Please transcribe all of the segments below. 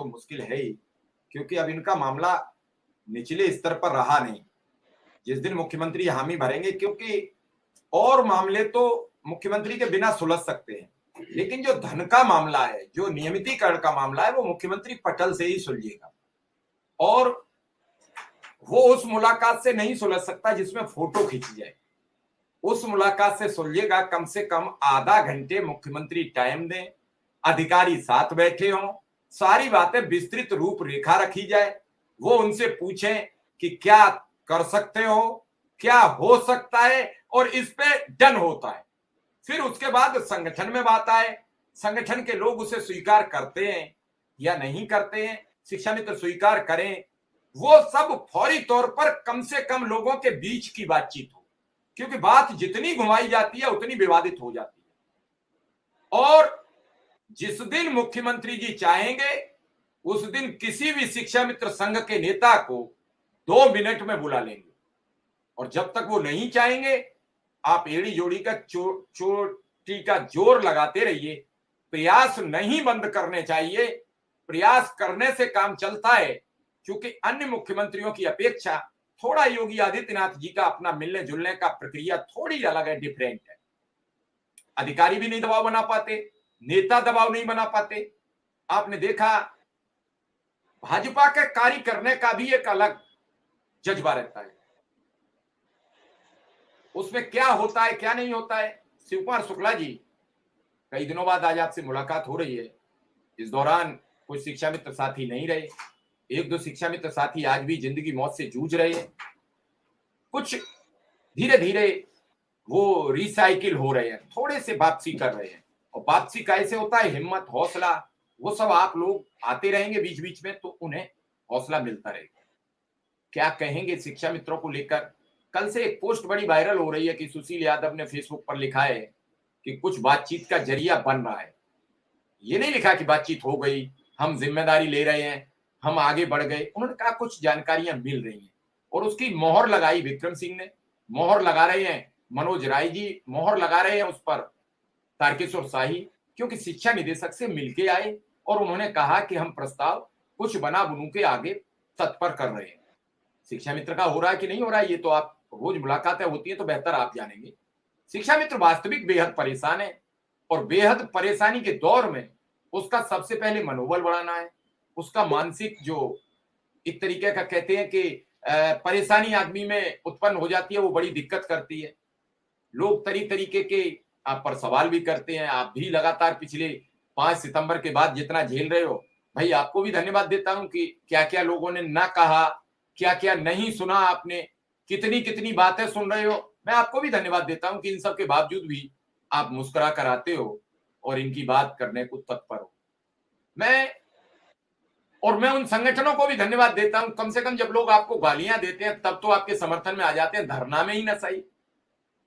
तो मुश्किल है ही, क्योंकि अब इनका मामला निचले स्तर पर रहा नहीं। जिस दिन मुख्यमंत्री हामी भरेंगे, क्योंकि और मामले तो मुख्यमंत्री के बिना सुलझ सकते हैं, लेकिन जो धन का मामला है, जो नियमितीकरण का मामला है, वो मुख्यमंत्री पटल से ही सुलझेगा। और वो उस मुलाकात से नहीं सुलझ सकता जिसमें फोटो खींची जाए। उस मुलाकात से सुलझेगा कम से कम आधा घंटे मुख्यमंत्री टाइम दें, अधिकारी साथ बैठे हों, सारी बातें विस्तृत रूपरेखा रखी जाए, वो उनसे पूछें कि क्या कर सकते हो, क्या हो सकता है, और इस पे डन होता है। फिर उसके बाद संगठन में बात आए, संगठन के लोग उसे स्वीकार करते हैं या नहीं करते हैं, शिक्षा मित्र स्वीकार करें, वो सब फौरी तौर पर कम से कम लोगों के बीच की बातचीत हो, क्योंकि बात जितनी घुमाई जाती है उतनी विवादित हो जाती है। और जिस दिन मुख्यमंत्री जी चाहेंगे उस दिन किसी भी शिक्षा मित्र संघ के नेता को 2 मिनट में बुला लेंगे, और जब तक वो नहीं चाहेंगे आप एड़ी जोड़ी का चोटी का जोर लगाते रहिए। प्रयास नहीं बंद करने चाहिए, प्रयास करने से काम चलता है, क्योंकि अन्य मुख्यमंत्रियों की अपेक्षा थोड़ा योगी आदित्यनाथ जी का अपना मिलने जुलने का प्रक्रिया थोड़ी अलग है, डिफरेंट है। अधिकारी भी नहीं दबाव बना पाते, नेता दबाव नहीं बना पाते। आपने देखा भाजपा के कार्य करने का भी एक अलग जज्बा रहता है, उसमें क्या होता है क्या नहीं होता है। शिव कुमार शुक्ला जी, कई दिनों बाद आज आपसे मुलाकात हो रही है। इस दौरान कुछ शिक्षा मित्र साथी नहीं रहे, 1-2 शिक्षा मित्र साथी आज भी जिंदगी मौत से जूझ रहे हैं, कुछ धीरे धीरे वो रिसाइकिल हो रहे हैं, थोड़े से वापसी कर रहे हैं। और वापसी कैसे होता है, हिम्मत, हौसला, वो सब आप लोग आते रहेंगे बीच बीच में तो उन्हें हौसला मिलता रहेगा। क्या कहेंगे शिक्षा मित्रों को लेकर? कल से एक पोस्ट बड़ी वायरल हो रही है कि सुशील यादव ने फेसबुक पर लिखा है कि कुछ बातचीत का जरिया बन रहा है। ये नहीं लिखा कि बातचीत हो गई, हम जिम्मेदारी ले रहे हैं, हम आगे बढ़ गए। उन्होंने कहा कुछ जानकारियां मिल रही हैं, और उसकी मोहर लगाई विक्रम सिंह ने, मोहर लगा रहे हैं मनोज राय जी, मोहर लगा रहे हैं उस पर तारकेश्वर शाही, क्योंकि शिक्षा निदेशक से मिलके आए और उन्होंने कहा कि हम प्रस्ताव कुछ बना बुनू के आगे तत्पर कर रहे हैं। शिक्षा मित्र का हो रहा है कि नहीं हो रहा है, ये तो आप रोज मुलाकातें होती है तो बेहतर आप जानेंगे। शिक्षा मित्र वास्तविक बेहद परेशान है, और बेहद परेशानी के दौर में उसका सबसे पहले मनोबल बढ़ाना है। उसका मानसिक जो एक तरीके का कहते हैं कि परेशानी आदमी में उत्पन्न हो जाती है, वो बड़ी दिक्कत करती है। लोग तरीके के आप पर सवाल भी करते हैं। आप भी लगातार पिछले 5 सितंबर के बाद जितना झेल रहे हो, भाई आपको भी धन्यवाद देता हूं कि क्या क्या लोगों ने ना कहा, क्या क्या नहीं सुना, आपने कितनी कितनी बातें सुन रहे हो। मैं आपको भी धन्यवाद देता हूं कि इन सब के बावजूद भी आप मुस्कुरा कर आते हो और इनकी बात करने को तत्पर हो। मैं उन संगठनों को भी धन्यवाद देता हूं, कम से कम जब लोग आपको गालियां देते हैं तब तो आपके समर्थन में आ जाते हैं, धरना में ही ना सही।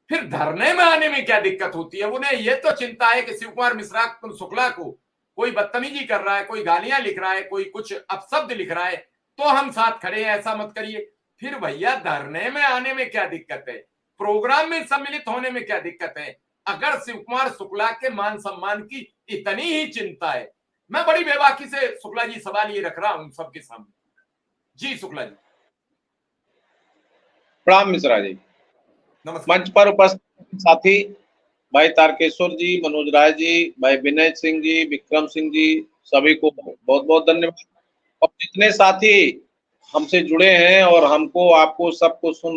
फिर धरने में आने में क्या दिक्कत होती है? उन्हें यह तो चिंता है कि शिव कुमार मिश्रा शुक्ला को कोई बदतमीजी कर रहा है, कोई गालियां लिख रहा है, कोई कुछ अपशब्द लिख रहा है, तो हम साथ खड़े हैं, ऐसा मत करिए। फिर भैया धरने में आने में क्या दिक्कत है? प्रोग्राम में सम्मिलित होने में क्या दिक्कत है? अगर शिव कुमार शुक्ला के मान सम्मान की इतनी ही चिंता है, मैं बड़ी बेबाकी से शुक्ला जी सवाल ये रख रहा हूं सबके सामने। जी शुक्ला जी। प्रणाम मिश्रा जी। मंच पर उपस्थित साथी भाई तारकेश्वर जी, मनोज राय जी, भाई विनय सिंह जी, विक्रम सिंह जी, सभी को बहुत बहुत धन्यवाद। और जितने साथी हमसे जुड़े हैं और हमको आपको सबको सुन रहे